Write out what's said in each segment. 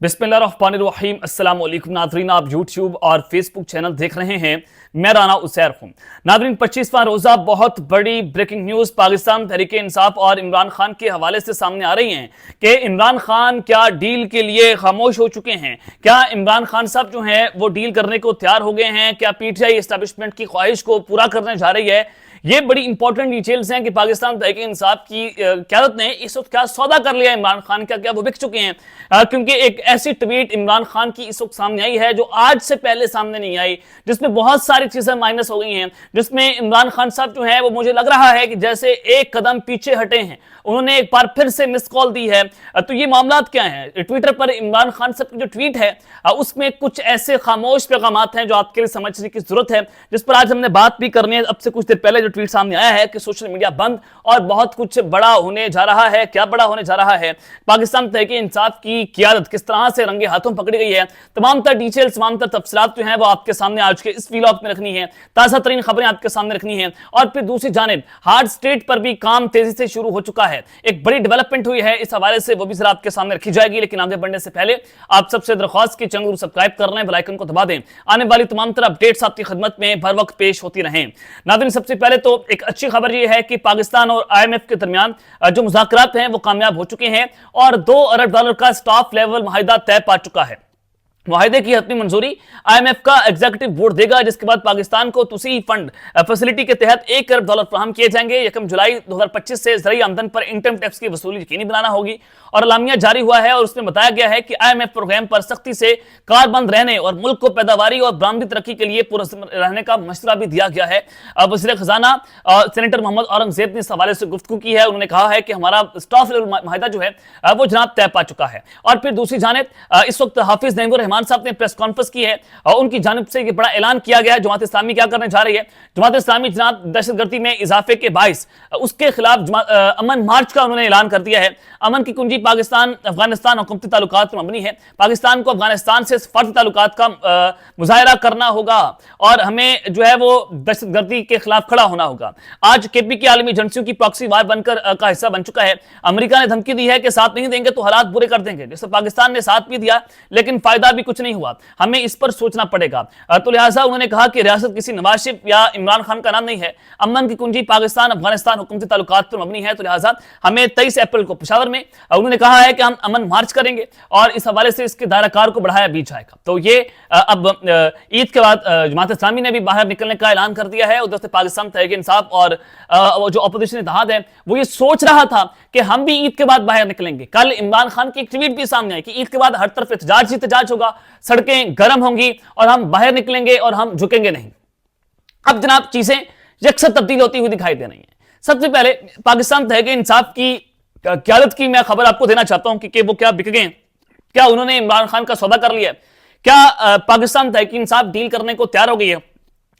बिस्मिल्लाहिर्रहमानिर्रहीम। अस्सलाम वालेकुम नाज़रीन, आप यूट्यूब और फेसबुक चैनल देख रहे हैं। मैं राना उसैर हूं। नाज़रीन, 25वां रोज़ा बहुत बड़ी ब्रेकिंग न्यूज़ पाकिस्तान तहरीक इंसाफ और इमरान खान के हवाले से सामने आ रही हैं कि इमरान खान क्या डील के लिए खामोश हो चुके हैं? क्या इमरान खान साहब जो हैं वो डील करने को तैयार हो गए हैं? क्या पीटीआई एस्टैब्लिशमेंट की ख्वाहिश को पूरा करने जा रही है? ये बड़ी इंपॉर्टेंट डिटेल्स हैं कि पाकिस्तान तहरीक इंसाफ की क़यादत ने इस वक्त क्या सौदा कर लिया इमरान खान का, क्या वो बिक चुके हैं? क्योंकि एक ऐसी ट्वीट इमरान खान की इस वक्त सामने आई है जो आज से पहले सामने नहीं आई, जिसमें बहुत सारी चीजें माइनस हो गई हैं, जिसमें इमरान खान साहब जो है वो मुझे लग रहा है कि जैसे एक कदम पीछे हटे हैं। उन्होंने एक बार फिर से मिस कॉल दी है। तो ये मामला क्या है? ट्विटर पर इमरान खान साहब की जो ट्वीट है उसमें कुछ ऐसे खामोश पैगामात हैं जो आपके लिए समझने की जरूरत है, जिस पर आज हमने बात भी करनी है। अब से कुछ देर पहले जो ट्वीट सामने आया है कि सोशल मीडिया बंद और बहुत कुछ बड़ा होने जा रहा है। क्या बड़ा होने जा रहा है? पाकिस्तान तहरीक इंसाफ की क़यादत किस तरह से रंगे हाथों पकड़ी गई है, तमाम तर डिटेल्स, तमाम तर तफसीलात जो हैं वो आपके सामने आज के इस व्लॉग में रखनी है। ताज़ा तरीन खबरें आपके सामने रखनी है। और फिर दूसरी जानिब हार्ड स्टेट पर भी काम तेजी से शुरू हो चुका है। एक बड़ी डेवलपमेंट हुई है, इस हवाले से वो भी जरा आपके सामने रखी जाएगी। लेकिन आगे बढ़ने से पहले आप सबसे दरख्वास्त की चैनल को सब्सक्राइब कर लें, बेल आइकन को दबा दें। आने वाली तमाम तरह अपडेट्स आपकी खिदमत में बर वक्त पेश होती रहें। नाज़रीन, सबसे पहले तो एक अच्छी खबर यह है कि पाकिस्तान और IMF के दरमियान जो मुज़ाकरात हैं वो कामयाब हो चुके हैं और $2 अरब का स्टाफ लेवल माहिदा तय पा चुका है। मुआहदे की हतमी मंजूरी IMF का एग्जीक्यूटिव बोर्ड देगा, जिसके बाद पाकिस्तान को तुसी फंड फैसिलिटी के तहत $1 अरब फराहम किए जाएंगे। 1 जुलाई 2025 से ज़रूरी आमदन पर इनकम टैक्स की वसूली यकीनी बनाना होगी और अलामिया जारी हुआ है और उसमें बताया गया है कि IMF प्रोग्राम पर सख्ती से कारबंद रहने और मुल्क को पैदावारी और बरामदी तरक्की के लिए पुरस्कार रहने का मशवरा भी दिया गया है। वज़ीर खजाना सेनेटर मोहम्मद औरंगजेब ने इस हवाले से गुफ्तगू की है। उन्होंने कहा है कि हमारा स्टाफ लेवल माहिदा जो है वो जनाब तय पा चुका है। और फिर दूसरी जानिब इस वक्त हाफिज नईमुर रहमान साहब ने प्रेस कॉन्फ्रेंस की है और उनकी जानिब से ये बड़ा ऐलान किया गया है। जमात इस्लामी क्या करने जा रही है? जमात इस्लामी जनाब दहशतगर्दी में इजाफे के बाइस उसके खिलाफ अमन मार्च का उन्होंने ऐलान कर दिया है। अमन की कुंजी पाकिस्तान अफगानिस्तान हुकूमती ताल्लुकात पर मबनी है। पाकिस्तान को अफगानिस्तान से फर्द ताल्लुकात का मुजाहरा करना होगा और हमें जो है वो दहशतगर्दी के खिलाफ खड़ा होना होगा। आज KP की आलमी एजेंसियों की प्रॉक्सी वार बनकर का हिस्सा बन चुका है। अमेरिका ने धमकी दी है कि साथ नहीं देंगे तो हालात बुरे कर देंगे, जिससे पाकिस्तान ने साथ भी दिया लेकिन फायदा भी कुछ नहीं हुआ। हमें इस पर सोचना पड़ेगा। तो लिहाजा उन्होंने कहा कि रियासत किसी नवाज शरीफ या इमरान खान का नाम नहीं है। अमन की कुंजी पाकिस्तान अफगानिस्तान हुकूमती ताल्लुकात पर मबनी है। तो लिहाजा हमें 23 अप्रैल को पेशावर में उन्होंने कहा है कि हम अमन मार्च करेंगे और इस हवाले से इसके दायराकार को बढ़ाया भी जाएगा। तो ये अब ईद के बाद जमात इस्लामी ने भी बाहर निकलने का ऐलान कर दिया है। उधर से पाकिस्तान तहरीक इंसाफ और जो अपोजिशन इत्तेहाद है वो ये सोच रहा था कि हम भी ईद के बाद बाहर निकलेंगे। कल इमरान खान की एक ट्वीट भी सामने आई कि ईद के बाद हर तरफ एहतजाज होगा, सड़कें गर्म होंगी और हम बाहर निकलेंगे और हम झुकेंगे नहीं। अब जनाब चीजें यकसर तब्दील होती हुई दिखाई दे रही हैं। सबसे पहले पाकिस्तान तहरीक इंसाफ की क़यादत की मैं खबर आपको देना चाहता हूं कि वो क्या बिक गए, क्या उन्होंने इमरान खान का सौदा कर लिया, क्या पाकिस्तान तहरीक इंसाफ डील करने को तैयार हो गई है।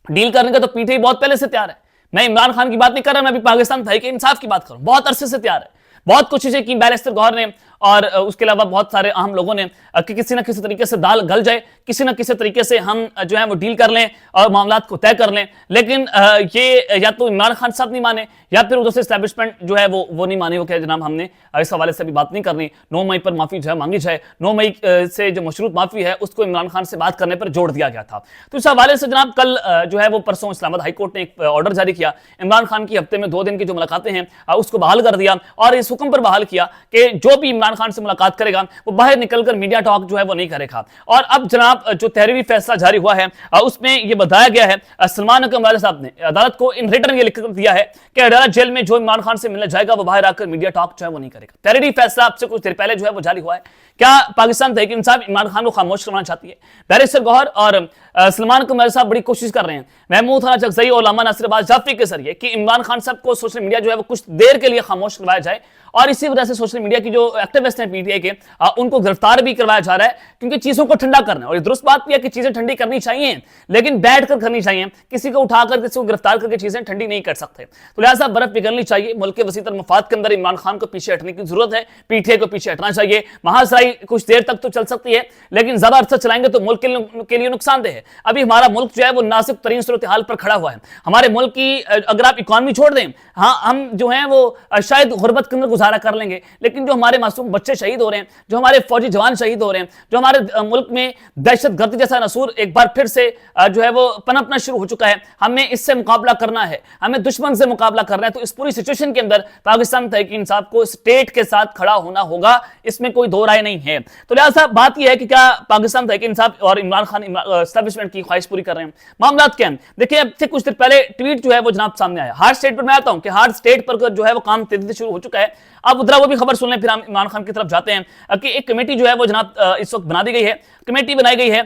डील करने का तो पीटीआई बहुत पहले से तैयार है। मैं इमरान खान की बात नहीं कर रहा, मैं अभी पाकिस्तान तहरीक इंसाफ की बात करूं। बहुत अरसे से तैयार है, बहुत कोशिशें की बैरिस्टर गौहर ने और उसके अलावा बहुत सारे अहम लोगों ने कि किसी ना किसी तरीके से दाल गल जाए, किसी ना किसी तरीके से हम जो है वो डील कर लें और मामलात को तय कर लें। लेकिन ये या तो इमरान खान साहब नहीं माने या फिर उधर से एस्टैब्लिशमेंट जो है वो नहीं माने। वो क्या जनाब, हमने इस हवाले से अभी बात नहीं करनी। 9 मई पर माफी जो है मांगी जाए। 9 मई से जो मशरूत माफी है उसको इमरान खान से बात करने पर जोड़ दिया गया था। तो इस हवाले से जनाब कल जो है वो परसों इस्लामाबाद हाई कोर्ट ने एक ऑर्डर जारी किया। इमरान खान की हफ्ते में 2 दिन की जो मुलाकातें हैं उसको बहाल कर दिया और इस हुक्म पर बहाल किया कि जो भी इमरान खान से मुलाकात करेगा वो बाहर निकलकर मीडिया टॉक जो है वो नहीं करेगा। और अब जनाब जो तहरीरी फैसला जारी हुआ है उसमें यह बताया गया है, सलमान अकबर साहब ने अदालत को इन रिटर्न ये लिख दिया है कि अदालत जेल में जो इमरान खान से मिलने जाएगा वो बाहर आकर मीडिया टॉक जो है वो नहीं करेगा। तहरीरी फैसला अब से कुछ देर पहले जो है वो जारी हुआ है। क्या पाकिस्तान तहरीक इंसाफ इमरान खान को खामोश करना चाहती है? बैरिस्टर गौहर और सलमान अकबर साहब बड़ी कोशिश कर रहे हैं महमूद खान चकजई और उल्लामा नासिर अब्बास जाफरी के जरिए कि इमरान खान साहब को सोशल मीडिया जो है वो कुछ देर के लिए खामोश करवाया जाए और इसी वजह से सोशल मीडिया की जो एक्टिविस्ट हैं पीटीआई के उनको गिरफ्तार भी करवाया जा रहा है, क्योंकि चीजों को ठंडा करना है। और ये दुरुस्त बात भी है कि चीजें ठंडी करनी चाहिए लेकिन बैठ कर करनी चाहिए। किसी को उठाकर किसी को गिरफ्तार करके चीजें ठंडी नहीं कर सकते। तो लिहाजा बर्फ पिघलनी चाहिए। मुल्क के वसीतर मफाद के अंदर इमरान खान को पीछे हटने की जरूरत है। पीटीआई को पीछे हटना चाहिए। महासराई कुछ देर तक तो चल सकती है लेकिन ज्यादा अरसा चलाएंगे तो मुल्क के लिए नुकसानदेह है। है। अभी हमारा मुल्क जो है वो नाजुक तरीन सूरत हाल पर खड़ा हुआ है। हमारे मुल्क की अगर आप इकॉनमी छोड़ दें, हाँ हम जो है वो शायद गुर्बत के अंदर गुजारा कर लेंगे, लेकिन जो हमारे मासूम बच्चे शहीद हो रहे हैं, जो हमारे फौजी जवान शहीद हो रहे हैं, जो हमारे मुल्क में दहशत गर्दी जैसा नसूर एक बार फिर से जो है वो पनपना शुरू हो चुका है, हमें इससे मुकाबला करना है, हमें दुश्मन से मुकाबला करना है। तो इस पूरी सिचुएशन के अंदर पाकिस्तान तहरीक इंसाफ को स्टेट के साथ खड़ा होना होगा, इसमें कोई दो राय नहीं है। तो लिहाजा बात यह है कि क्या पाकिस्तान तहरीक इंसाफ और इमरान खान एस्टैब्लिशमेंट की ख्वाहिश पूरी कर रहे हैं? मामला क्या है, देखिए अब से कुछ देर पहले ट्वीट जो है वो जनाब सामने आया। हार्ड स्टेट पर मैं आता हूं कि हार्ड स्टेट पर जो है वो काम तेजी से शुरू हो चुका है। अब उधर वो भी खबर सुन लें, फिर हम इमरान खान की तरफ जाते हैं कि एक कमेटी जो है वो जनाब इस वक्त बना दी गई है। कमेटी बनाई गई है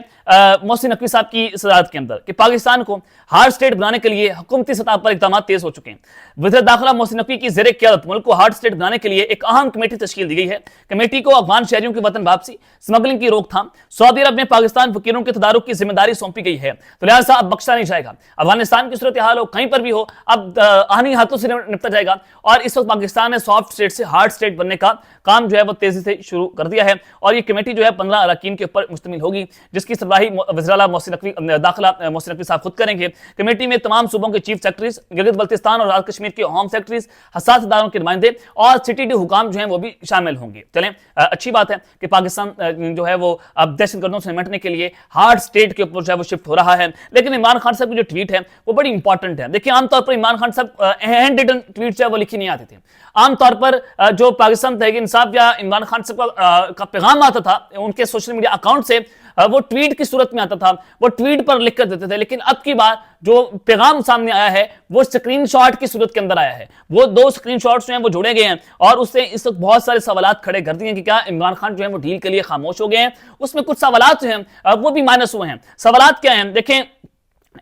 मोहसिन नकवी साहब की सदारत के अंदर कि पाकिस्तान को हार्ड स्टेट बनाने के लिए हुकूमती सतह पर इक़दाम तेज हो चुके हैं। वज़ीर दाखिला मोहसिन नकवी की ज़ेर क़यादत मुल्क को हार्ड स्टेट बनाने के लिए एक अहम कमेटी तश्कील दी गई है। कमेटी को अफगान शहरियों की वतन वापसी, स्मगलिंग की रोकथाम, सऊदी अरब में पाकिस्तान वकीलों के तदारुक की जिम्मेदारी सौंपी गई है। तो लिहाजा अब बख्शा नहीं जाएगा। अफगानिस्तान की सूरत हाल हो, कहीं पर भी हो, अब आहनी हाथों से निपटा जाएगा। और इस वक्त पाकिस्तान ने सॉफ्ट स्टेट से हार्ड स्टेट बनने का काम जो है वो तेजी से शुरू कर दिया है। और ये कमेटी जो है 15 अरकान के ऊपर मुश्तमिल होगी, जिसकी सरबराही वज़ीर आला मोहसिन नकवी दाखिला मोहसिन नकवी साहब खुद करेंगे। कमेटी में तमाम सूबों के चीफ सेक्रेटरीज, गिलगित बल्तिस्तान और आज़ाद कश्मीर के होम सेक्रेटरीज, हसास इदारों के नुमाइंदे और सिटी हुकाम जो हैं वो भी शामिल होंगे। चलें, अच्छी बात है कि पाकिस्तान जो है वो अब दहशतगर्दों से निपटने के लिए हार्ड स्टेट के ऊपर जो है वो शिफ्ट हो रहा है। लेकिन इमरान खान साहब की जो ट्वीट है वो बड़ी इंपॉर्टेंट है। देखिए, आमतौर पर इमरान खान साहब हैंड रिटन ट्वीट जो है वो लिखी नहीं आती थी। आमतौर पर जो पाकिस्तान तहरीक इंसाफ या इमरान खान साहब का पैगाम आता था उनके सोशल मीडिया अकाउंट से, वो ट्वीट की सूरत में आता था, वो ट्वीट पर लिख कर देते थे। लेकिन अब की बार जो पैगाम सामने आया है वो स्क्रीनशॉट की सूरत के अंदर आया है। वो 2 स्क्रीनशॉट्स जो हैं वो जोड़े गए हैं और उससे इस वक्त बहुत सारे सवालात खड़े कर दिए हैं कि क्या इमरान खान जो है वो डील के लिए खामोश हो गए हैं। उसमें कुछ सवालात जो हैं वो भी माइनस हुए हैं। सवालात क्या हैं, देखें,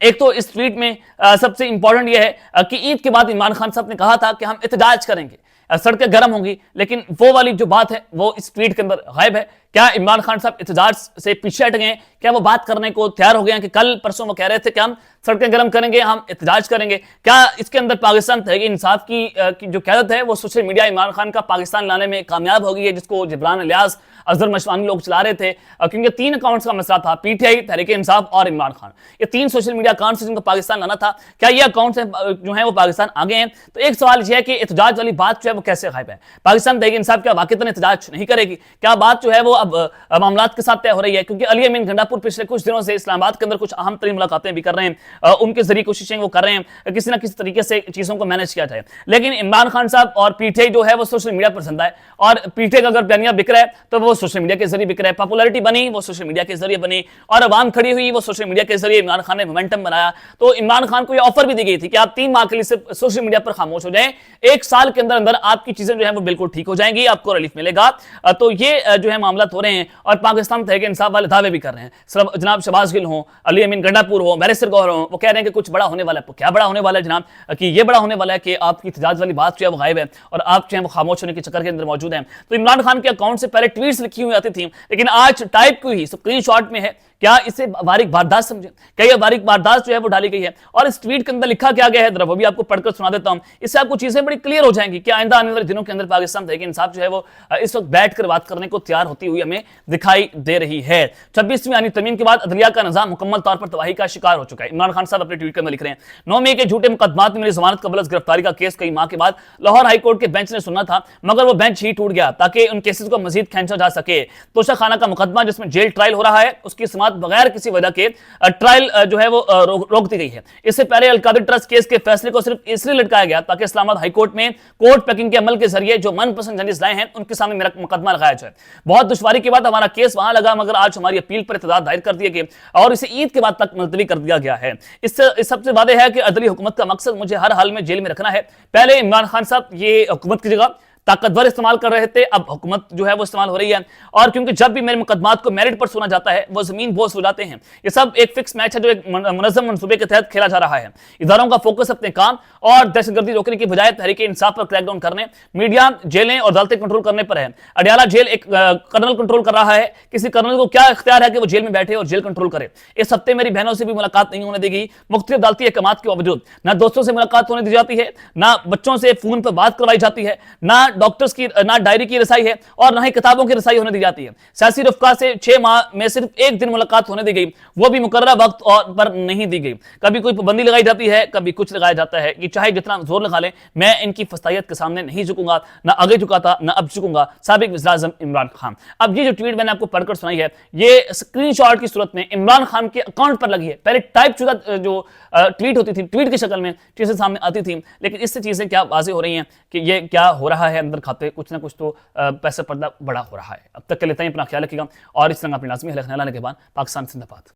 एक तो इस ट्वीट में सबसे इंपॉर्टेंट यह है कि ईद के बाद इमरान खान साहब ने कहा था कि हम एहतजाज करेंगे, सड़कें गर्म होंगी, लेकिन वो वाली जो बात है वो इस ट्वीट के अंदर गायब है। क्या इमरान खान साहब एहतजाज से पीछे हट गए? क्या वो बात करने को तैयार हो गए हैं कि कल परसों वो कह रहे थे कि हम सड़कें गर्म करेंगे, हम एहतजाज करेंगे? क्या इसके अंदर पाकिस्तान तहरीक इंसाफ की जो क़यादत है वो सोशल मीडिया इमरान खान का पाकिस्तान लाने में कामयाब हो गई है, जिसको जिब्रान अलियास, अजहर मशवानी लोग चला रहे थे? क्योंकि 3 अकाउंट्स का मसला था, पीटीआई, तहरीक इंसाफ और इमरान खान। ये 3 सोशल मीडिया अकाउंट्स जिनको पाकिस्तान लाना था, क्या ये अकाउंट्स जो है वो पाकिस्तान आ गए हैं? तो एक सवाल यह है कि एहतजाज वाली बात जो है वो कैसे गायब है? पाकिस्तान तहरीक इंसाफ क्या वाकईतन एहतजाज नहीं करेगी? क्या बात जो है वो अब मामला के साथ तय हो रही है? क्योंकि अली अमीन गंडापुर पिछले कुछ दिनों से इस्लामाबाद के अंदर कुछ अहम तरीन मुलाकातें भी कर रहे हैं, उनके जरिए कोशिशें वो कर रहे हैं किसी ना किसी तरीके से चीजों को मैनेज किया जाए। लेकिन इमरान खान साहब और पीटीआई जो है वो सोशल मीडिया पर जिंदा है, और पीटीआई का अगर बयानिया बिक रहा है तो वो सोशल मीडिया के जरिए बिक रहा है। पॉपुलैरिटी बनी वो सोशल मीडिया के जरिए बनी, और अवाम खड़ी हुई वो सोशल मीडिया के जरिए। इमरान खान ने मोमेंटम बनाया, तो इमरान खान को यह ऑफर भी दी गई थी कि आप 3 माह के लिए सिर्फ सोशल मीडिया पर खामोश हो जाएं, 1 साल के अंदर अंदर आपकी चीजें जो है वो बिल्कुल ठीक हो जाएंगी, आपको रिलीफ मिलेगा। तो ये जो है मामला हो रहे हैं, और पाकिस्तान तहरीक इंसाफ वाले दावे भी कर रहे हैं। जनाब शहबाज गिल हो, अली अमीन गंडापुर हो, बैरिस्टर गौहर हो, वो कह रहे हैं कि कुछ बड़ा होने वाला है। क्या बड़ा होने वाला है जनाब? कि ये बड़ा होने वाला है कि आपकी एहतजाज वाली बात जो है वो गायब है और आप जो है वो खामोश होने के चक्कर के अंदर मौजूद हैं। तो इमरान खान के अकाउंट से पहले ट्वीट्स लिखी हुई आती थी, लेकिन आज टाइप की हुई स्क्रीनशॉट में है। क्या इसे बारीक वारदात समझे? क्या यह बारीक वारदात जो है वो डाली गई है? और इस ट्वीट के अंदर लिखा क्या गया है जरा वो भी आपको पढ़कर सुना देता हूं, इससे आपको चीजें बड़ी क्लियर हो जाएंगी कि आइंदा आने वाले दिनों के अंदर पाकिस्तान तहरीक इंसाफ जो है वो इस वक्त बैठकर बात करने को तैयार होती हुई हमें दिखाई दे रही है। 26वीं आनी तमीम के बाद अदलिया का निजाम मुकम्मल तौर पर तबाही का शिकार हो चुका है। इमरान खान साहब अपने ट्वीट के अंदर लिख रहे हैं, 9 मई के झूठे मुकदमात में मेरी जमानत कबल अज़ गिरफ्तारी का केस कई माह के बाद लाहौर हाईकोर्ट के बेंच ने सुना था, मगर वो बेंच ही टूट गया ताकि उन केसेस को मजीद खींचा जा सके। तोशा खाना का मुकदमा जिसमें जेल ट्रायल हो रहा है, उसकी समाअत बगैर किसी वजह के ट्रायल जो है वो रोक दी गई है। इससे पहले अलकादिर ट्रस्ट केस के फैसले को सिर्फ इसलिए लटकाया गया ताकि इस्लामाबाद हाईकोर्ट में कोर्ट पैकिंग के अमल के जरिए जो मनपसंद जजेस लाए हैं उनके सामने मेरा मुकदमा लगाया जाए। बहुत दुश्वारी के बाद हमारा केस वहां लगा, मगर आज हमारी अपील पर एतजाज दायर कर दिए गए और इसे ईद के बाद तक मुलतवी कर दिया गया है। इससे सबसे वादे है कि अदली हुकूमत का मकसद मुझे हर हाल में जेल में रखना है। पहले इमरान खान साहब ये हुकूमत की जगह ताकतवर इस्तेमाल कर रहे थे, अब हुकूमत जो है वो इस्तेमाल हो रही है। और क्योंकि जब भी मेरे मुकदमात को मेरिट पर सुना जाता है वो जमीन बोझ हो जाते हैं। ये सब एक फिक्स मैच है जो एक मुनज़्ज़म मंसूबे के तहत खेला जा रहा है। इदारों का फोकस अपने काम और दहशतगर्दी रोकने की बजाय तहरीक इंसाफ पर क्रैकडाउन करने, मीडिया, जेलें और अदालतें कंट्रोल करने पर है। अडियाला जेल एक कर्नल कंट्रोल कर रहा है, किसी कर्नल को क्या इख्तियार है कि वो जेल में बैठे और जेल कंट्रोल करे? इस हफ्ते मेरी बहनों से भी मुलाकात नहीं होने देगी, मुख्तलिफ अदालती अहकामात के बावजूद। ना दोस्तों से मुलाकात होने दी जाती है, ना बच्चों से फोन पर बात करवाई जाती है, ना डॉक्टर्स की, ना डायरी की रसाई है और ना ही किताबों की रसाई होने दी जाती है। सियासी रफ्का से 6 माह में सिर्फ एक दिन मुलाकात होने दी गई, वो भी मुकर्ररा वक्त और पर नहीं दी गई। कभी कोई पाबंदी लगाई जाती है, कभी कुछ लगाया जाता है कि चाहे जितना जोर लगा लें, मैं इनकी फस्तायत के सामने नहीं झुकूंगा, ना आगे झुका था ना अब झुकूंगा। साबिक वज़ीर-ए-आज़म इमरान खान। अब ये जो ट्वीट मैंने आपको पढ़कर सुनाई है, ये स्क्रीनशॉट की सूरत में इमरान खान के अकाउंट पर लगी है। पहले टाइप शुदा जो ट्वीट होती थी, ट्वीट की शक्ल में चीजें सामने आती थी, लेकिन इससे चीजें क्या वाज़ेह हो रही हैं कि ये क्या हो रहा है, अंदर खाते कुछ ना कुछ तो पैसा पर्दा बड़ा हो रहा है। अब तक के लिए इतना ही, अपना ख्याल रखिएगा और इस तरह अपनी लाजमी ख्याल लाने के बाद पाकिस्तान जिंदाबाद।